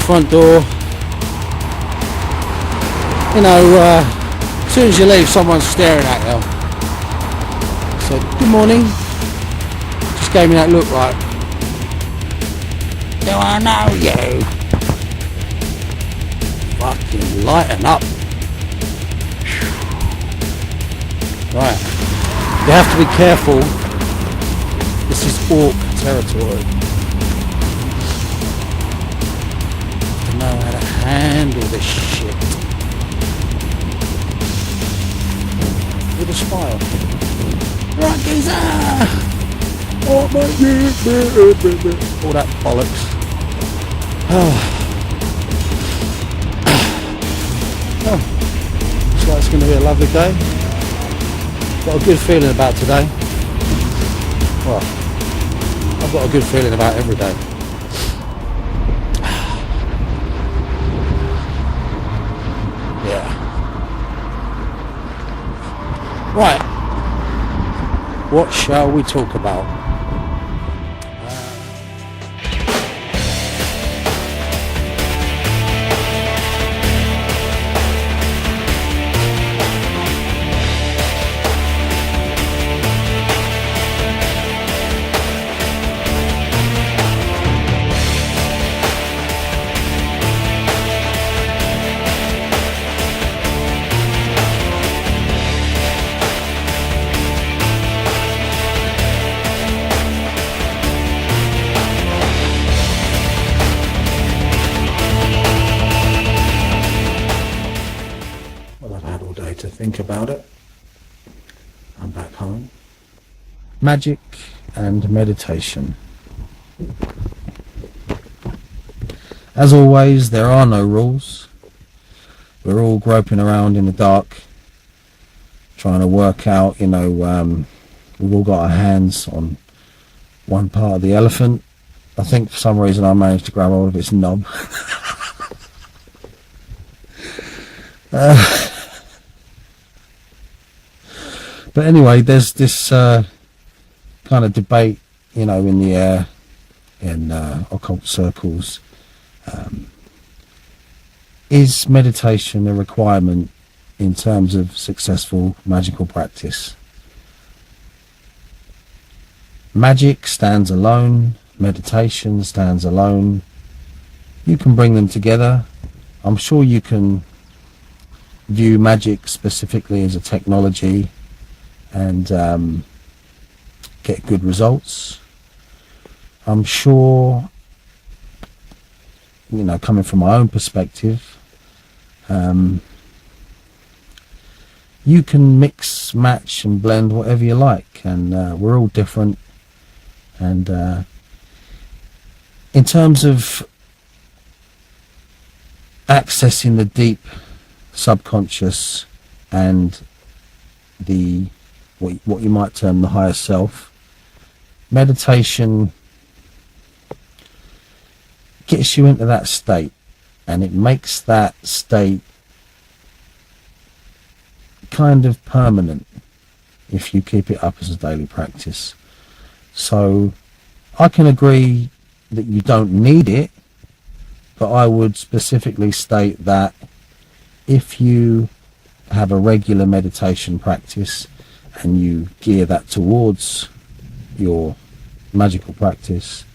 front door. You know, as soon as you leave, someone's staring at you. So, good morning. Just gave me that look like, do I know you? Fucking lighten up. Right. You have to be careful. This is orc territory. To know how to handle this shit. With a smile. Right, geezer! Oh, all that bollocks. Oh, looks like it's going to be a lovely day. Got a good feeling about today. Well, I've got a good feeling about every day. Yeah. Right. What shall we talk about? To think about it. I'm back home. Magic and meditation. As always, there are no rules. We're all groping around in the dark, trying to work out, you know, we've all got our hands on one part of the elephant. I think for some reason I managed to grab hold of its knob. But anyway, there's this kind of debate, you know, in the air in occult circles. Is meditation a requirement in terms of successful magical practice? Magic stands alone, meditation stands alone. You can bring them together. I'm sure you can view magic specifically as a technology and get good results. I'm sure, you know, coming from my own perspective, you can mix, match and blend whatever you like, and we're all different. And in terms of accessing the deep subconscious and the what you might term the higher self, meditation gets you into that state, and it makes that state kind of permanent if you keep it up as a daily practice. So I can agree that you don't need it, but I would specifically state that if you have a regular meditation practice and you gear that towards your magical practice,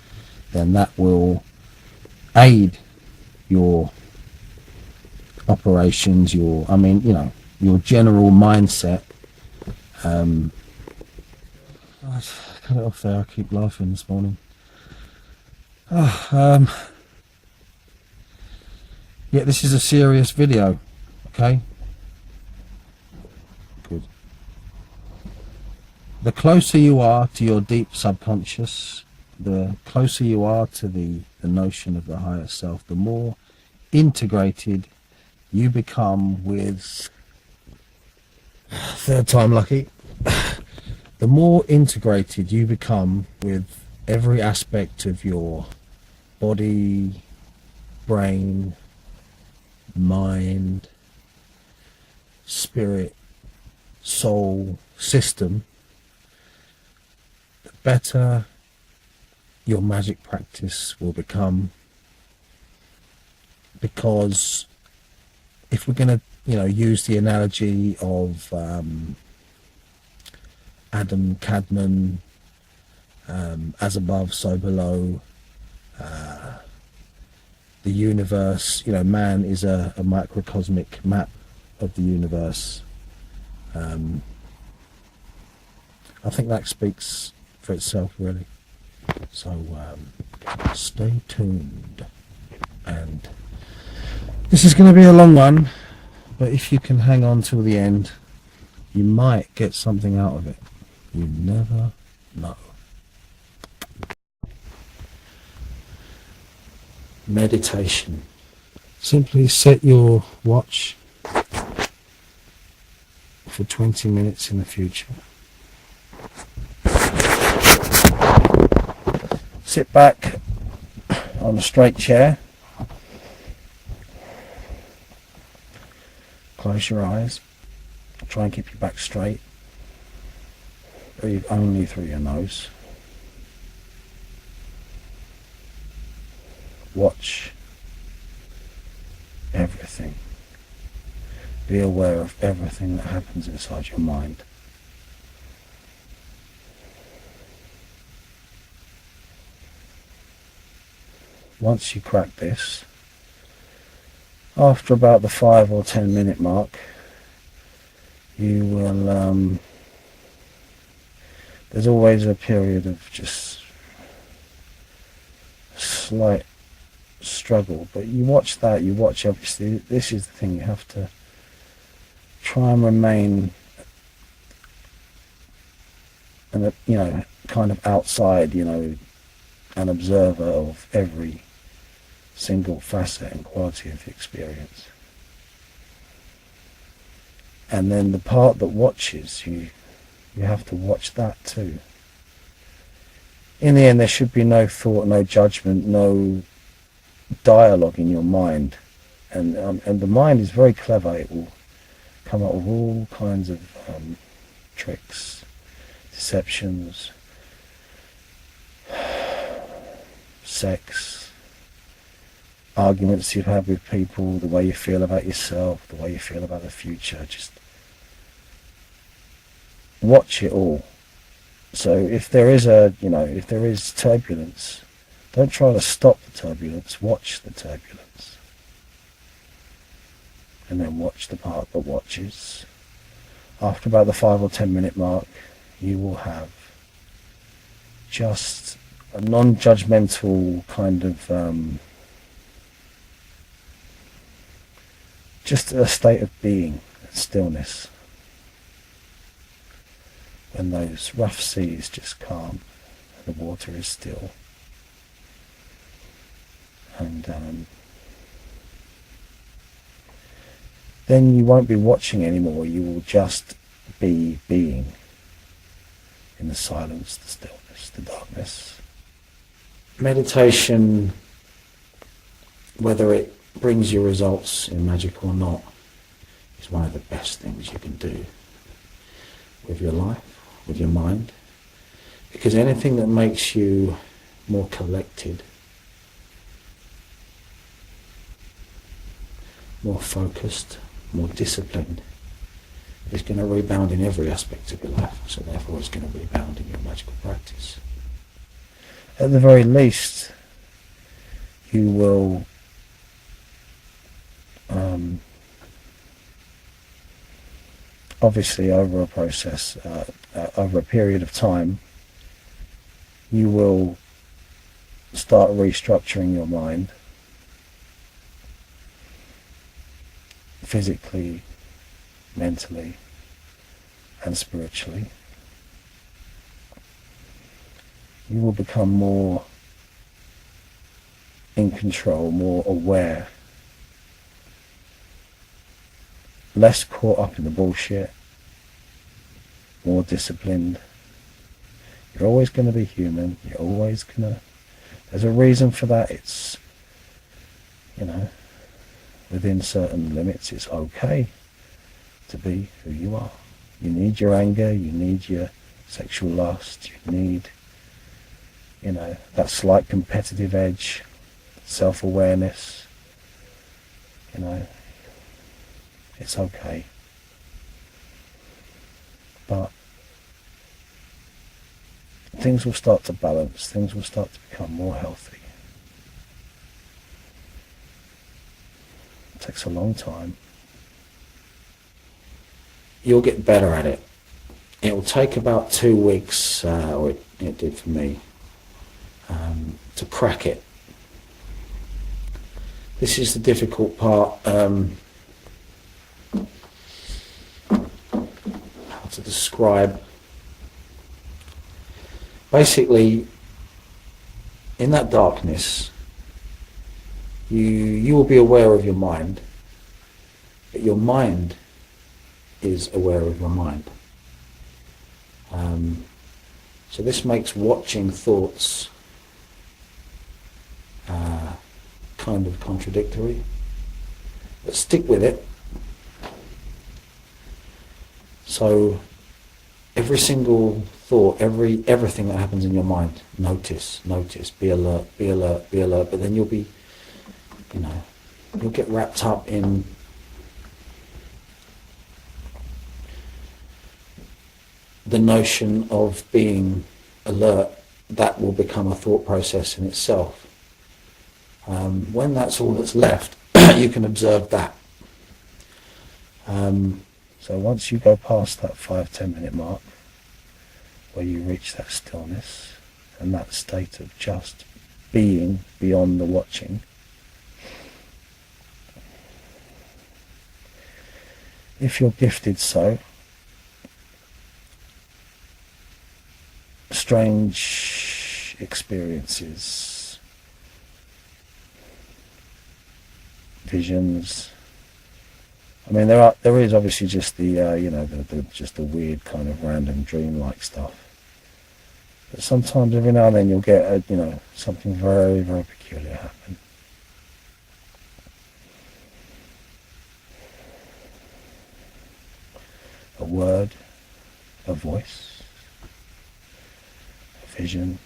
then that will aid your operations, your general mindset. I cut it off there. I keep laughing this morning. Yeah, this is a serious video, okay? Good. The closer you are to your deep subconscious, the closer you are to the notion of the higher self, the more integrated you become with, third time lucky, the more integrated you become with every aspect of your body, brain, mind, spirit, soul, system, the better your magic practice will become, because if we're going to, use the analogy of Adam Cadman, as above, so below, the universe, man is a microcosmic map of the universe. I think that speaks for itself, really. So stay tuned, and this is going to be a long one, but if you can hang on till the end, you might get something out of it. You never know. Meditation. Simply set your watch for 20 minutes in the future. Sit back on a straight chair. Close your eyes. Try and keep your back straight. Breathe only through your nose. Watch everything. Be aware of everything that happens inside your mind. Once you crack this, after about the 5 or 10 minute mark, you will, there's always a period of just slight struggle, but you watch that, you watch, obviously, this is the thing, you have to try and remain, kind of outside, an observer of every single facet and quality of the experience. And then the part that watches, you have to watch that too. In the end, there should be no thought, no judgment, no dialogue in your mind. And the mind is very clever. It will come up with all kinds of tricks, deceptions, sex, arguments you've had with people, the way you feel about yourself, the way you feel about the future. Just watch it all. So if there is if there is turbulence, don't try to stop the turbulence, watch the turbulence. And then watch the part that watches. After about the 5 or 10 minute mark, you will have just a non-judgmental kind of just a state of being, stillness, when those rough seas just calm and the water is still, and then you won't be watching anymore, you will just be being in the silence, the stillness, the darkness. Meditation, whether it brings you results in magic or not, is one of the best things you can do with your life, with your mind, because anything that makes you more collected, more focused, more disciplined, is going to rebound in every aspect of your life, so therefore it's going to rebound in your magical practice. At the very least, you will obviously over a process, over a period of time, you will start restructuring your mind physically, mentally, and spiritually. You will become more in control, more aware, less caught up in the bullshit, more disciplined. You're always going to be human. You're always going to... There's a reason for that. It's, within certain limits, it's okay to be who you are. You need your anger, you need your sexual lust, you need, that slight competitive edge, self-awareness, You know, it's okay. But things will start to balance, things will start to become more healthy. It takes a long time. You'll get better at it. It will take about 2 weeks, or it did for me, to crack it. This is the difficult part, how to describe. Basically, in that darkness, you will be aware of your mind, but your mind is aware of your mind. So this makes watching thoughts kind of contradictory, but stick with it. So every single thought, everything that happens in your mind, notice, be alert, but then you'll get wrapped up in the notion of being alert. That will become a thought process in itself. When that's all that's left, you can observe that. So once you go past that 5-10 minute mark, where you reach that stillness and that state of just being beyond the watching, if you're gifted so, strange experiences, visions. I mean, there is obviously just the just the weird kind of random dream-like stuff. But sometimes, every now and then, you'll get something very, very peculiar happen. A word, a voice, a vision,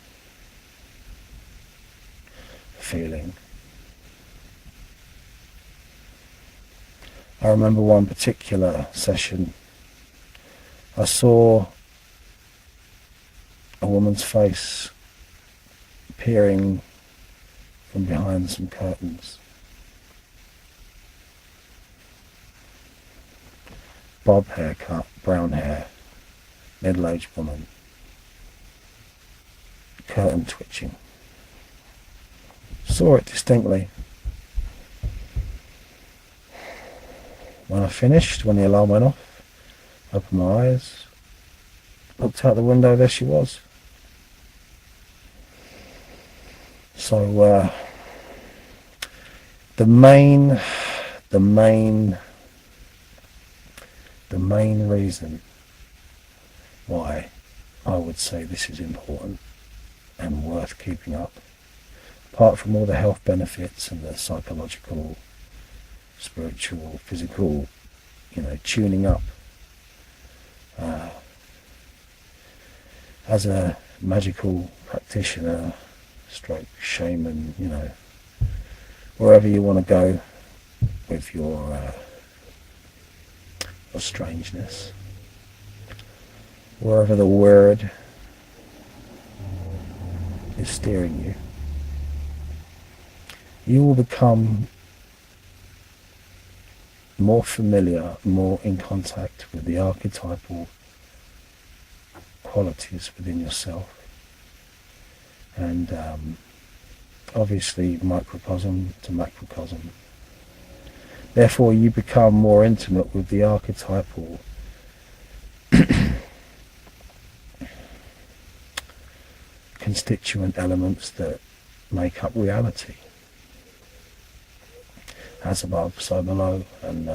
a feeling. I remember one particular session, I saw a woman's face peering from behind some curtains. Bob haircut, brown hair, middle-aged woman, curtain twitching. Saw it distinctly. When I finished, when the alarm went off, opened my eyes, looked out the window, there she was. So the main reason why I would say this is important and worth keeping up, apart from all the health benefits and the psychological, spiritual, physical, tuning up, as a magical practitioner, stroke shaman, wherever you want to go with your strangeness, wherever the word is steering you, you will become more familiar, more in contact with the archetypal qualities within yourself, and obviously microcosm to macrocosm. Therefore you become more intimate with the archetypal constituent elements that make up reality. As above, so below, and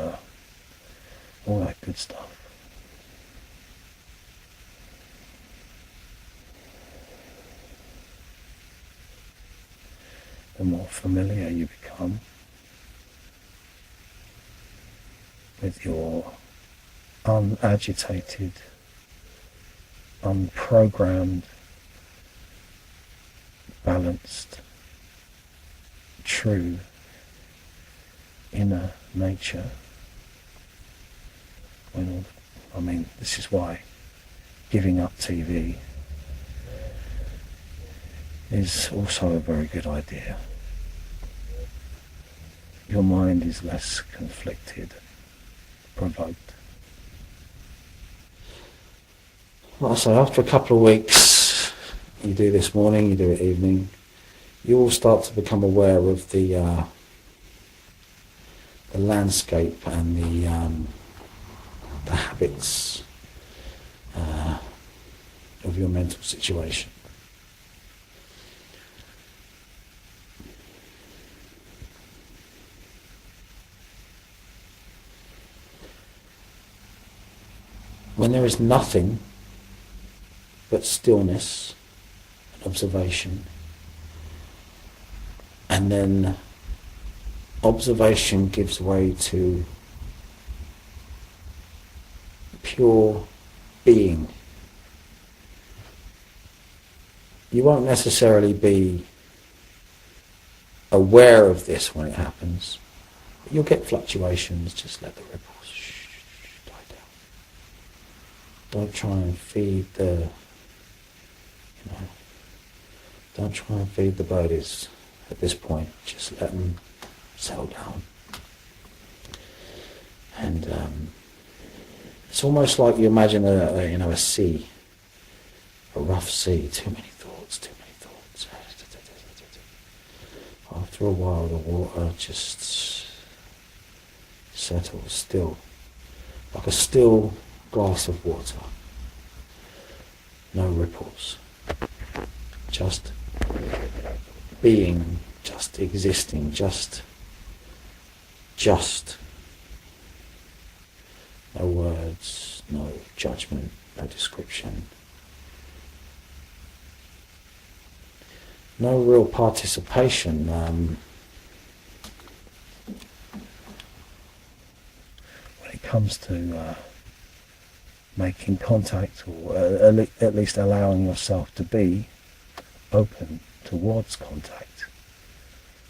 all that good stuff. The more familiar you become with your unagitated, unprogrammed, balanced, true inner nature. This is why giving up TV is also a very good idea. Your mind is less conflicted, provoked. Like I say, after a couple of weeks, you do this morning, you do it evening, you will start to become aware of the landscape and the habits of your mental situation. When there is nothing but stillness and observation, and then observation gives way to pure being. You won't necessarily be aware of this when it happens, but you'll get fluctuations. Just let the ripples die down. Don't try and feed don't try and feed the birdies at this point. Just let them settle down. And it's almost like you imagine a sea, a rough sea. Too many thoughts. After a while, the water just settles still, like a still glass of water. No ripples. Just being, just existing, just. No words, no judgment, no description. No real participation. When it comes to making contact, or at least allowing yourself to be open towards contact,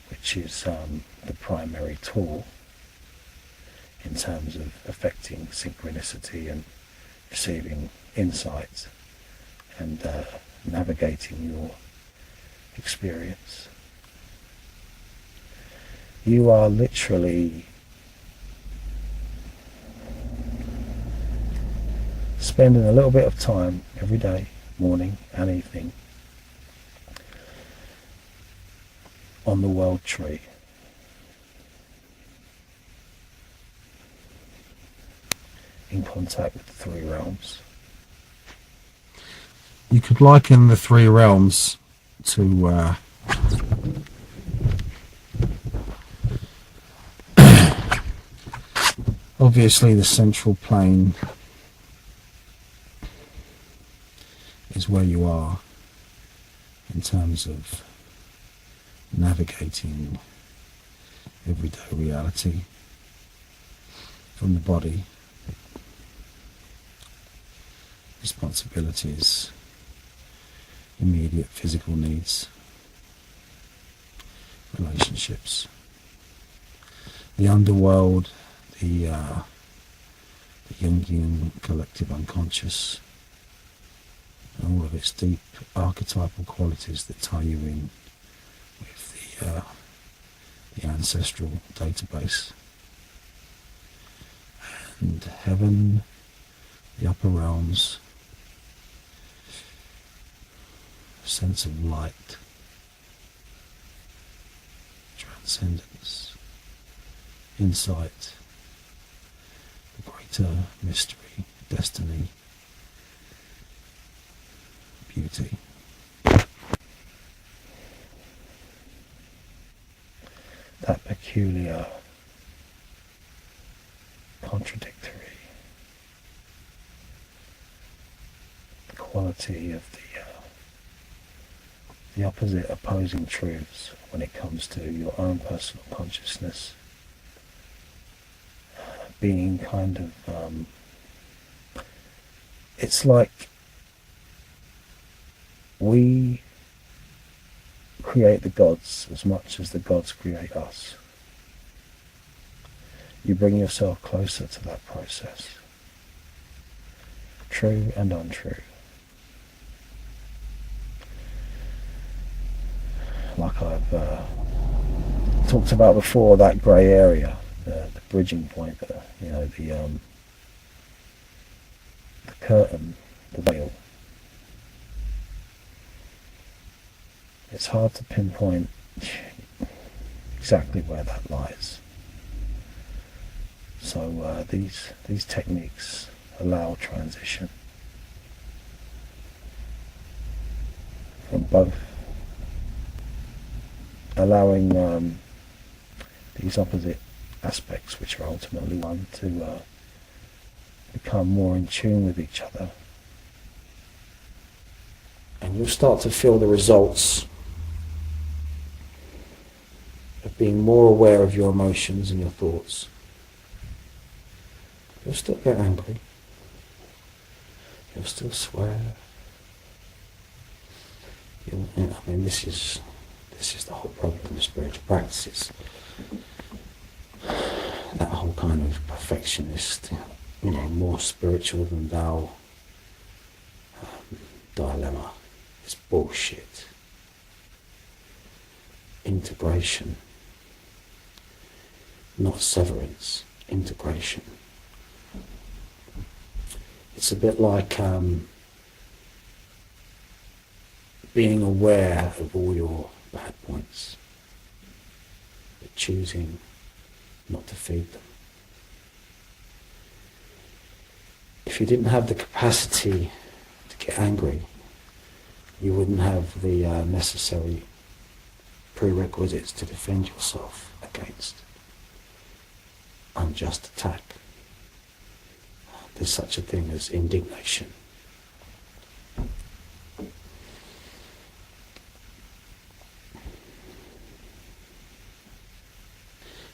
which is the primary tool in terms of affecting synchronicity and receiving insights and navigating your experience. You are literally spending a little bit of time every day, morning and evening, on the world tree. In contact with the three realms. You could liken the three realms to obviously the central plane is where you are in terms of navigating everyday reality from the body, responsibilities, immediate physical needs, relationships, the underworld, the Jungian collective unconscious, and all of its deep archetypal qualities that tie you in with the ancestral database, and heaven, the upper realms, sense of light, transcendence, insight, the greater mystery, destiny, beauty. That peculiar, contradictory quality of the opposite opposing truths when it comes to your own personal consciousness being kind of it's like we create the gods as much as the gods create us. you bring yourself closer to that process. True and untrue. Like I've talked about before, that grey area, the bridging point, the curtain, the veil. It's hard to pinpoint exactly where that lies. So these techniques allow transition from both, allowing these opposite aspects, which are ultimately one, to become more in tune with each other. And you'll start to feel the results of being more aware of your emotions and your thoughts. You'll still get angry. You'll still swear. This is the whole problem with spiritual practices. That whole kind of perfectionist, more spiritual than thou dilemma. It's bullshit. Integration, not severance. Integration. It's a bit like being aware of all your bad points, but choosing not to feed them. If you didn't have the capacity to get angry, you wouldn't have the necessary prerequisites to defend yourself against unjust attack. There's such a thing as indignation.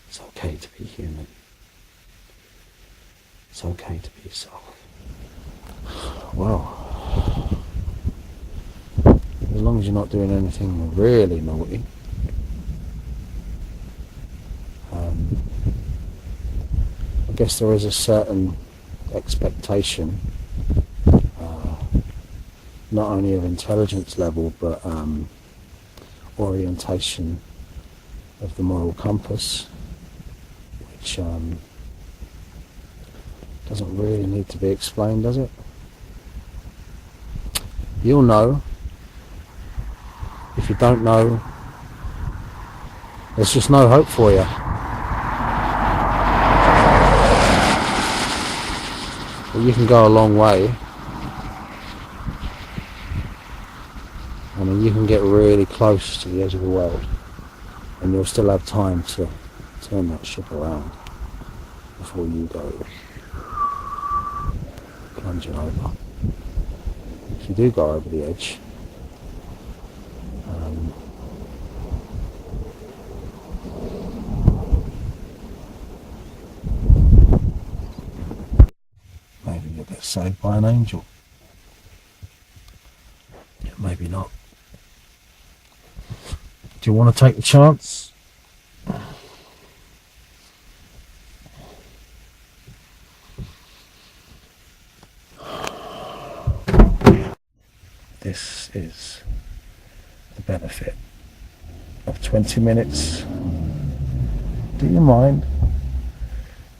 It's okay to be human. It's okay to be yourself. Well, as long as you're not doing anything really naughty, I guess there is a certain expectation, not only of intelligence level, but orientation of the moral compass, which doesn't really need to be explained, does it? You'll know. If you don't know, there's just no hope for you. But you can go a long way. You can get really close to the edge of the world, and you'll still have time to turn that ship around before you go plunging over. If you do go over the edge, maybe you'll get saved by an angel. Yeah, maybe not. Do you want to take the chance? This is the benefit of 20 minutes. Do you mind?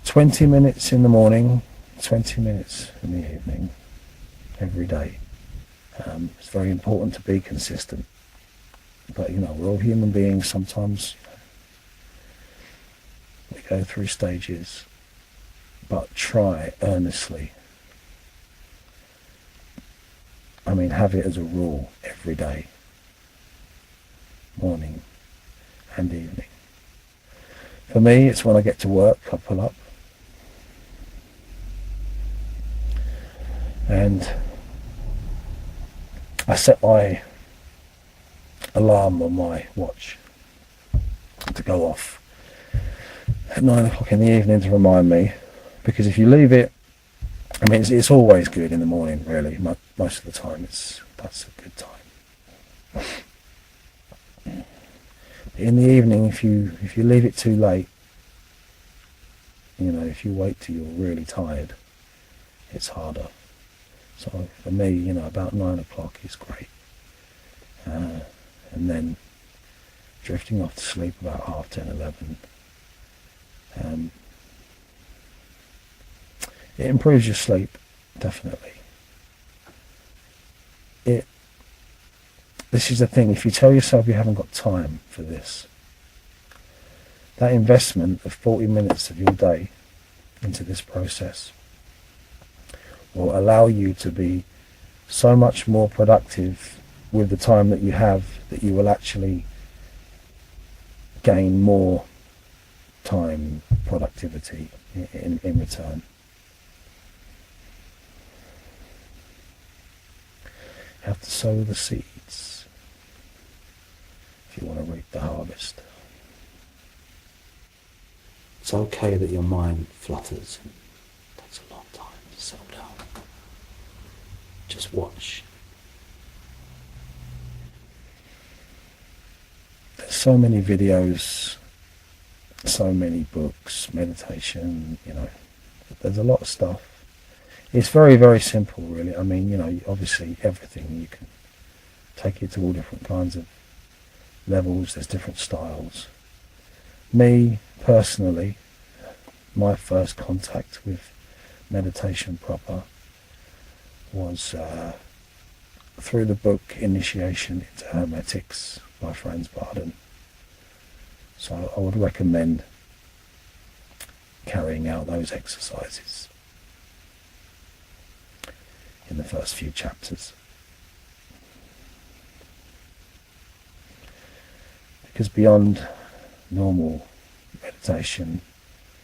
20 minutes in the morning, 20 minutes in the evening, every day. It's very important to be consistent. But we're all human beings. Sometimes we go through stages, but try earnestly. Have it as a rule every day, morning and evening. For me, it's when I get to work, I pull up. And I set my alarm on my watch to go off at 9 o'clock in the evening to remind me, because if you leave it, it's always good in the morning, really. Most of the time that's a good time. In the evening, if you leave it too late, if you wait till you're really tired, it's harder. So for me, about 9 o'clock is great. And then drifting off to sleep about 10:30, 11. It improves your sleep, definitely. This is the thing, if you tell yourself you haven't got time for this, that investment of 40 minutes of your day into this process will allow you to be so much more productive with the time that you have, that you will actually gain more time productivity in return. You have to sow the seeds if you want to reap the harvest. It's okay that your mind flutters and takes a long time to settle down. Just watch. There's so many videos, so many books, meditation, there's a lot of stuff. It's very, very simple, really. I mean, obviously everything, you can take it to all different kinds of levels, there's different styles. Me, personally, my first contact with meditation proper was through the book Initiation into Hermetics by Franz Barden. So I would recommend carrying out those exercises in the first few chapters. Because beyond normal meditation,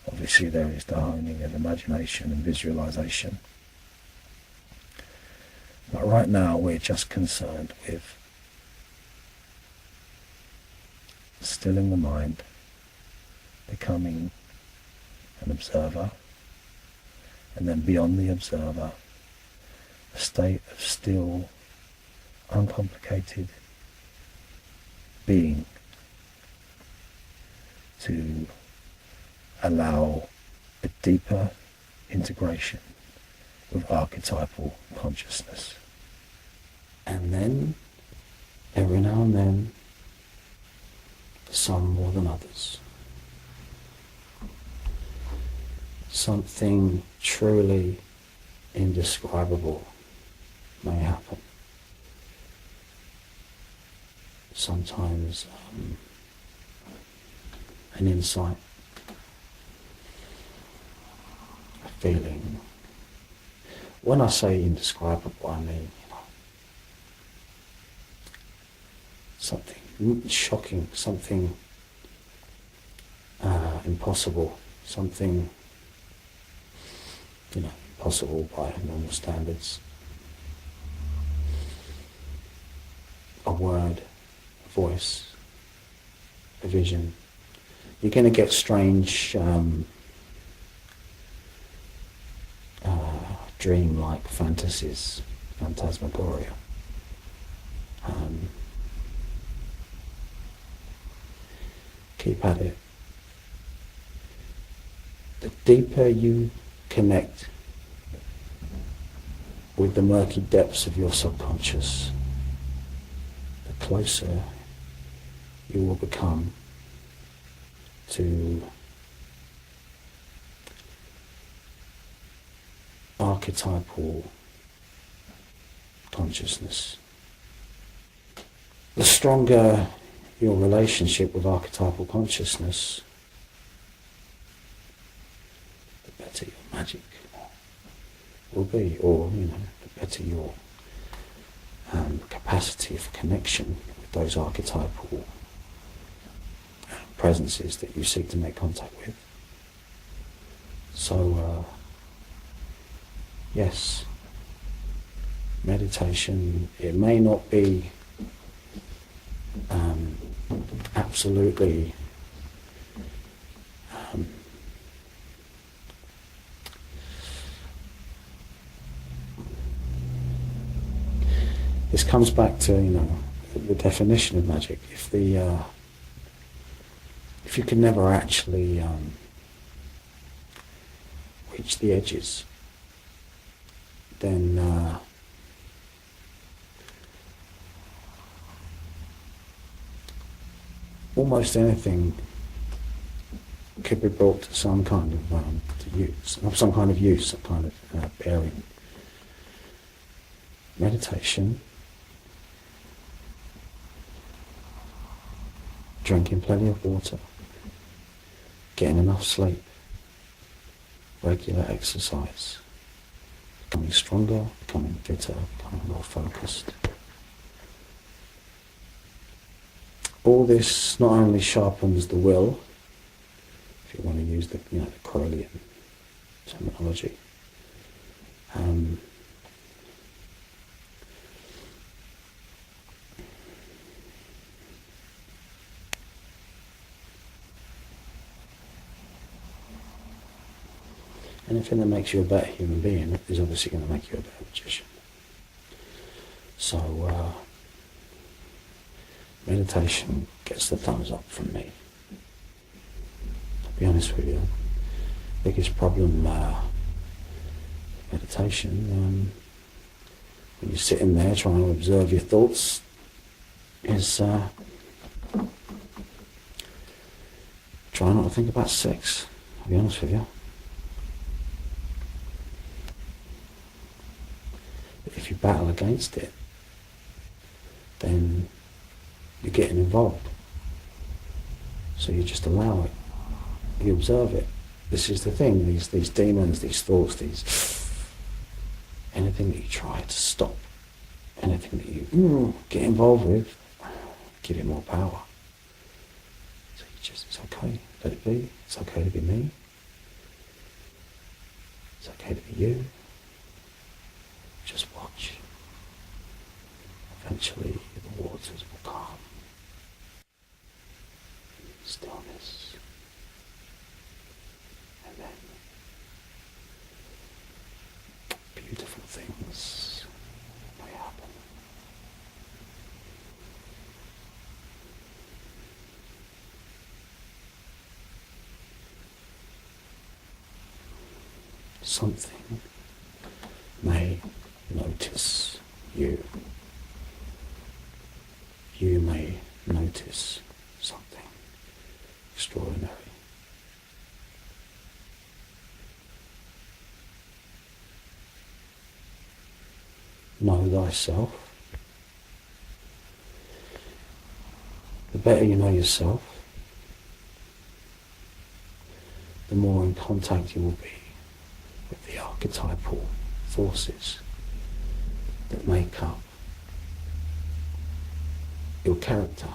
obviously there is the honing of imagination and visualization. But right now we're just concerned with stilling the mind, becoming an observer, and then beyond the observer, a state of still, uncomplicated being, to allow a deeper integration with archetypal consciousness. And then, every now and then, some more than others, something truly indescribable may happen. Sometimes an insight, a feeling. When I say indescribable, I mean something shocking, something impossible, something impossible by normal standards. A word, a voice, a vision. You're going to get strange dream-like fantasies, phantasmagoria. Keep at it. The deeper you connect with the murky depths of your subconscious, the closer you will become to archetypal consciousness. The stronger your relationship with archetypal consciousness, the better your magic will be, or the better your capacity for connection with those archetypal presences that you seek to make contact with. So yes, meditation, it may not be absolutely this comes back to the definition of magic. If you can never actually reach the edges, then almost anything could be brought to some kind of some kind of bearing. Meditation, drinking plenty of water, getting enough sleep, regular exercise, becoming stronger, becoming fitter, becoming more focused. All this not only sharpens the will, if you want to use the Crowleyan terminology, anything that makes you a better human being is obviously going to make you a better magician. So meditation gets the thumbs up from me. To be honest with you, the biggest problem meditation, when you're sitting there trying to observe your thoughts, is try not to think about sex, to be honest with you. If you battle against it, then you're getting involved. So you just allow it. You observe it. This is the thing, these demons, these thoughts, anything that you try to stop, anything that you get involved with, give it more power. So it's okay, let it be. It's okay to be me. It's okay to be you. Just watch. Eventually the waters will calm. Stillness. And then beautiful things may happen. Something may notice you. You may notice something extraordinary. Know thyself. The better you know yourself, the more in contact you will be with the archetypal forces that make up your character.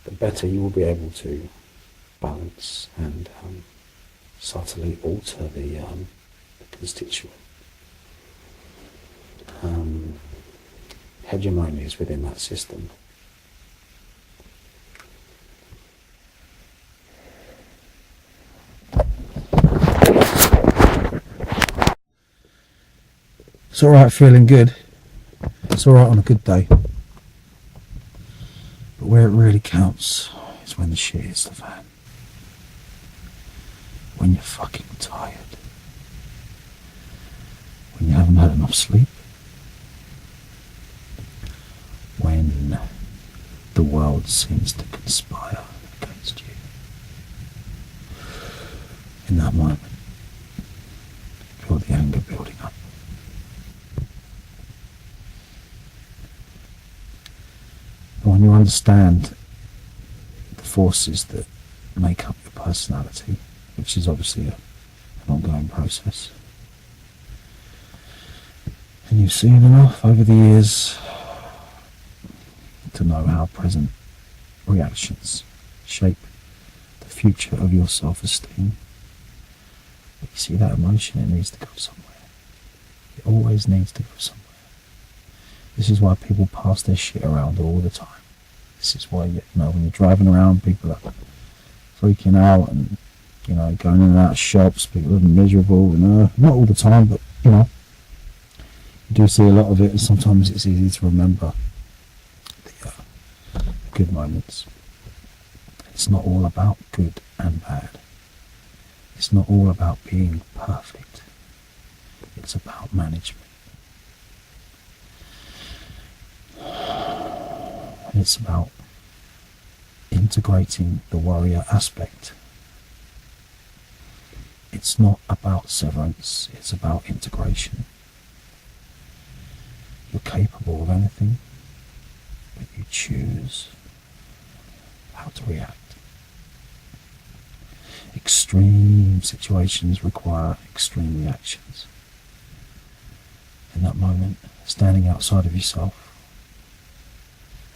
The better you will be able to balance and subtly alter the constituent hegemonies within that system. It's alright feeling good. It's alright on a good day. But where it really counts is when the shit hits the fan. When you're fucking tired. When you haven't had enough sleep. When the world seems to conspire against you. In that moment, feel the anger building up. And when you understand the forces that make up your personality, which is obviously an ongoing process, and you've seen enough over the years to know how present reactions shape the future of your self-esteem. But you see, that emotion, it needs to go somewhere. It always needs to go somewhere. This is why people pass their shit around all the time. This is why, when you're driving around, people are freaking out and, going in and out of shops, people are miserable, not all the time, but, you do see a lot of it, and sometimes it's easy to remember the good moments. It's not all about good and bad. It's not all about being perfect. It's about management. And it's about integrating the warrior aspect. It's not about severance, it's about integration. You're capable of anything, but you choose how to react. Extreme situations require extreme reactions. In that moment, standing outside of yourself,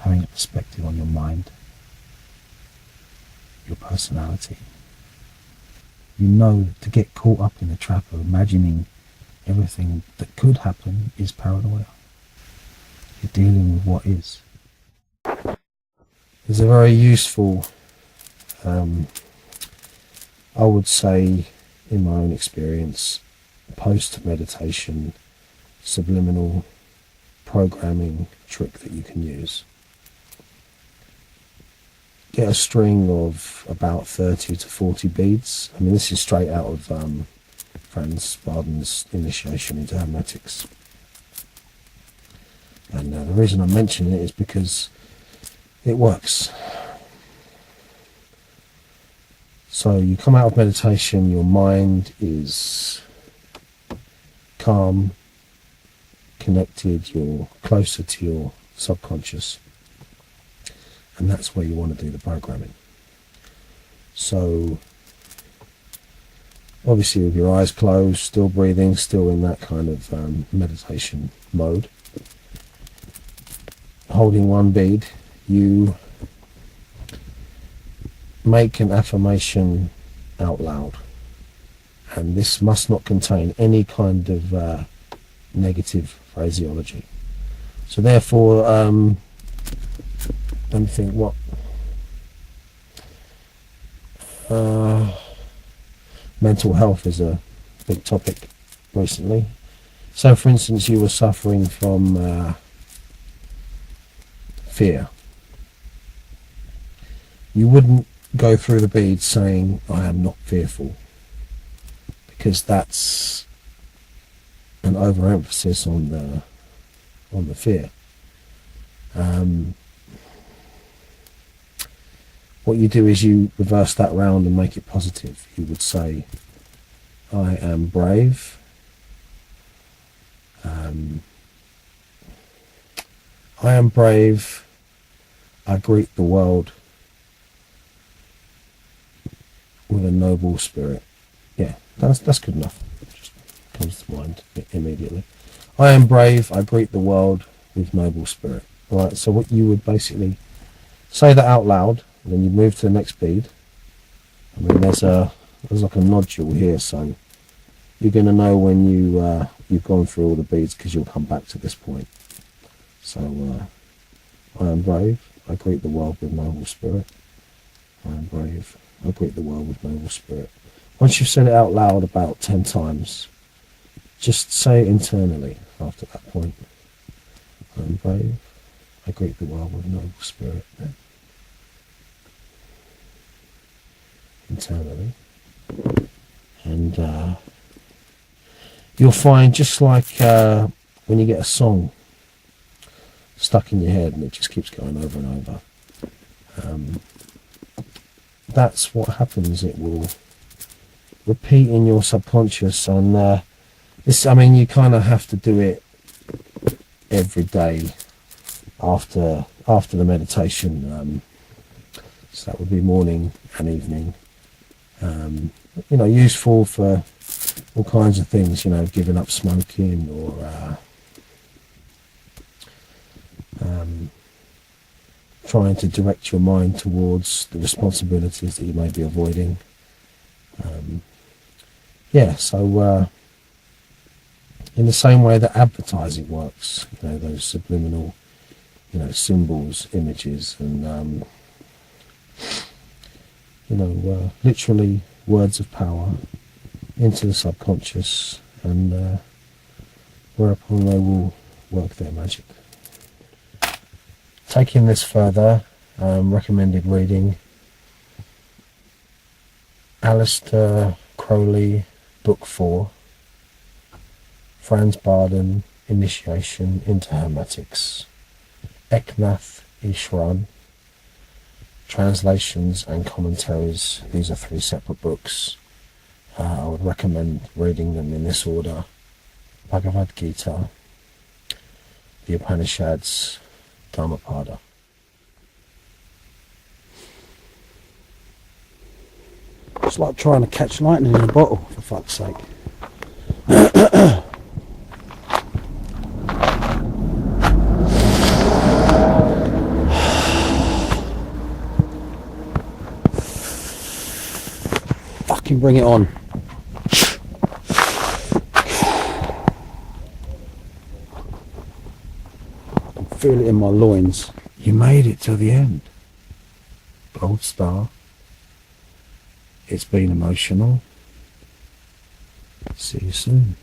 having a perspective on your mind, your personality, you know to get caught up in the trap of imagining everything that could happen is paranoia. You're dealing with what is. There's a very useful, I would say, in my own experience, post-meditation, subliminal programming trick that you can use. Get a string of about 30 to 40 beads. I mean, this is straight out of Franz Barden's initiation into hermetics. And the reason I'm mentioning it is because it works. So you come out of meditation, your mind is calm, connected, you're closer to your subconscious, and that's where you want to do the programming. So obviously with your eyes closed, still breathing, still in that kind of meditation mode, holding one bead, you make an affirmation out loud, and this must not contain any kind of negative phraseology. So therefore, let me think what mental health is a big topic recently. So for instance, you were suffering from fear. You wouldn't go through the beads saying, I am not fearful, because that's an overemphasis on the fear. What you do is you reverse that round and make it positive. You would say, I am brave. I am brave. I greet the world with a noble spirit. Yeah, that's good enough. Just comes to mind immediately. I am brave. I greet the world with noble spirit. All right. So what you would basically say that out loud, and then you move to the next bead. I mean, there's like a nodule here, so you're going to know when you've gone through all the beads, because you'll come back to this point. So I am brave. I greet the world with noble spirit. I am brave. I greet the world with noble spirit. Once you've said it out loud about 10 times, just say it internally after that point. I am brave. I greet the world with noble spirit. Internally. And you'll find, just like when you get a song stuck in your head and it just keeps going over and over, that's what happens. It will repeat in your subconscious, and this, I mean, you kind of have to do it every day after the meditation. So that would be morning and evening. Useful for all kinds of things, giving up smoking, or trying to direct your mind towards the responsibilities that you may be avoiding. So in the same way that advertising works, those subliminal, symbols, images, and literally words of power into the subconscious, and whereupon they will work their magic. Taking this further, recommended reading, Alistair Crowley, Book 4, Franz Barden, Initiation into Hermetics, Eknath Ishran, Translations and Commentaries. These are 3 separate books. I would recommend reading them in this order: Bhagavad Gita, the Upanishads, Dhammapada. It's like trying to catch lightning in a bottle, for fuck's sake. Fucking bring it on. I can feel it in my loins. You made it to the end. Gold star. It's been emotional. See you soon.